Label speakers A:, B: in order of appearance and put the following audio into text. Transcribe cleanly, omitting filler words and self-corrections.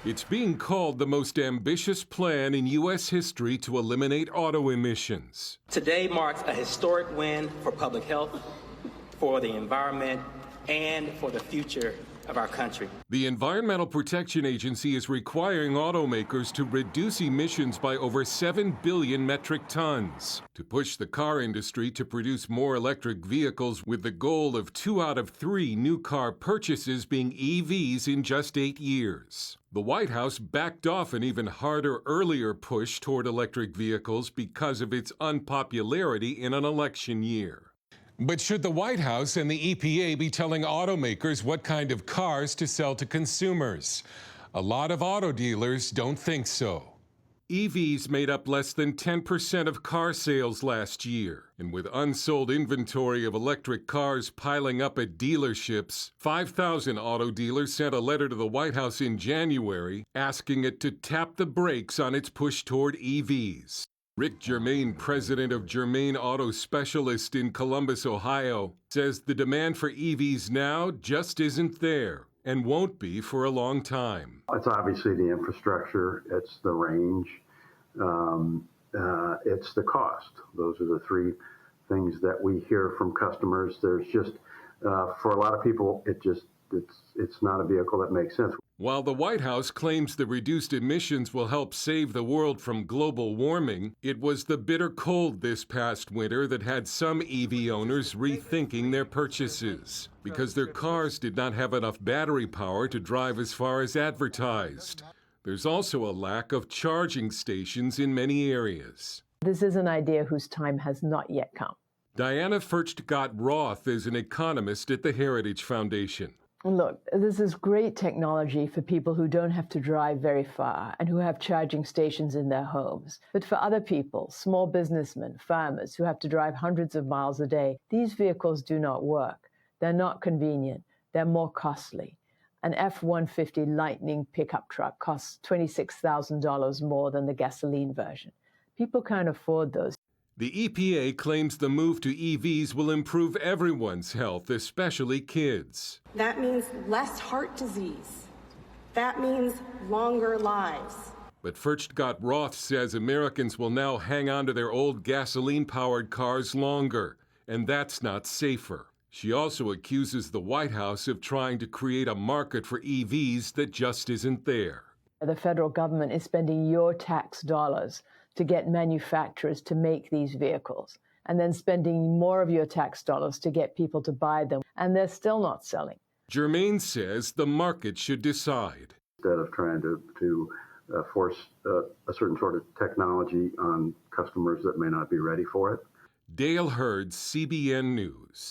A: It's being called the most ambitious plan in U.S. history to eliminate auto emissions.
B: Today marks a historic win for public health, for the environment, and for the future of our country.
A: The Environmental Protection Agency is requiring automakers to reduce emissions by over 7 billion metric tons to push the car industry to produce more electric vehicles, with the goal of 2 out of 3 new car purchases being EVs in just 8 years. The White House backed off an even harder earlier push toward electric vehicles because of its unpopularity in an election year. But should the White House and the EPA be telling automakers what kind of cars to sell to consumers? A lot of auto dealers don't think so. EVs made up less than 10% of car sales last year. And with unsold inventory of electric cars piling up at dealerships, 5,000 auto dealers sent a letter to the White House in January asking it to tap the brakes on its push toward EVs. Rick Germain, president of Germain Auto Specialist in Columbus, Ohio, says the demand for EVs now just isn't there and won't be for a long time.
C: It's obviously the infrastructure, it's the range, it's the cost. Those are the 3 things that we hear from customers. There's just, for a lot of people, it's not a vehicle that makes sense.
A: While the White House claims the reduced emissions will help save the world from global warming, it was the bitter cold this past winter that had some EV owners rethinking their purchases because their cars did not have enough battery power to drive as far as advertised. There's also a lack of charging stations in many areas.
D: This is an idea whose time has not yet come.
A: Diana Furchtgott-Roth is an economist at the Heritage Foundation.
D: Look, this is great technology for people who don't have to drive very far and who have charging stations in their homes. But for other people, small businessmen, farmers who have to drive hundreds of miles a day, these vehicles do not work. They're not convenient. They're more costly. An F-150 Lightning pickup truck costs $26,000 more than the gasoline version. People can't afford those.
A: The EPA claims the move to EVs will improve everyone's health, especially kids.
E: That means less heart disease. That means longer lives.
A: But Furchtgott-Roth says Americans will now hang on to their old gasoline-powered cars longer, and that's not safer. She also accuses the White House of trying to create a market for EVs that just isn't there.
D: The federal government is spending your tax dollars to get manufacturers to make these vehicles, and then spending more of your tax dollars to get people to buy them, and they're still not selling.
A: Germain says the market should decide.
C: Instead of trying to force a certain sort of technology on customers that may not be ready for it.
A: Dale Hurd, CBN News.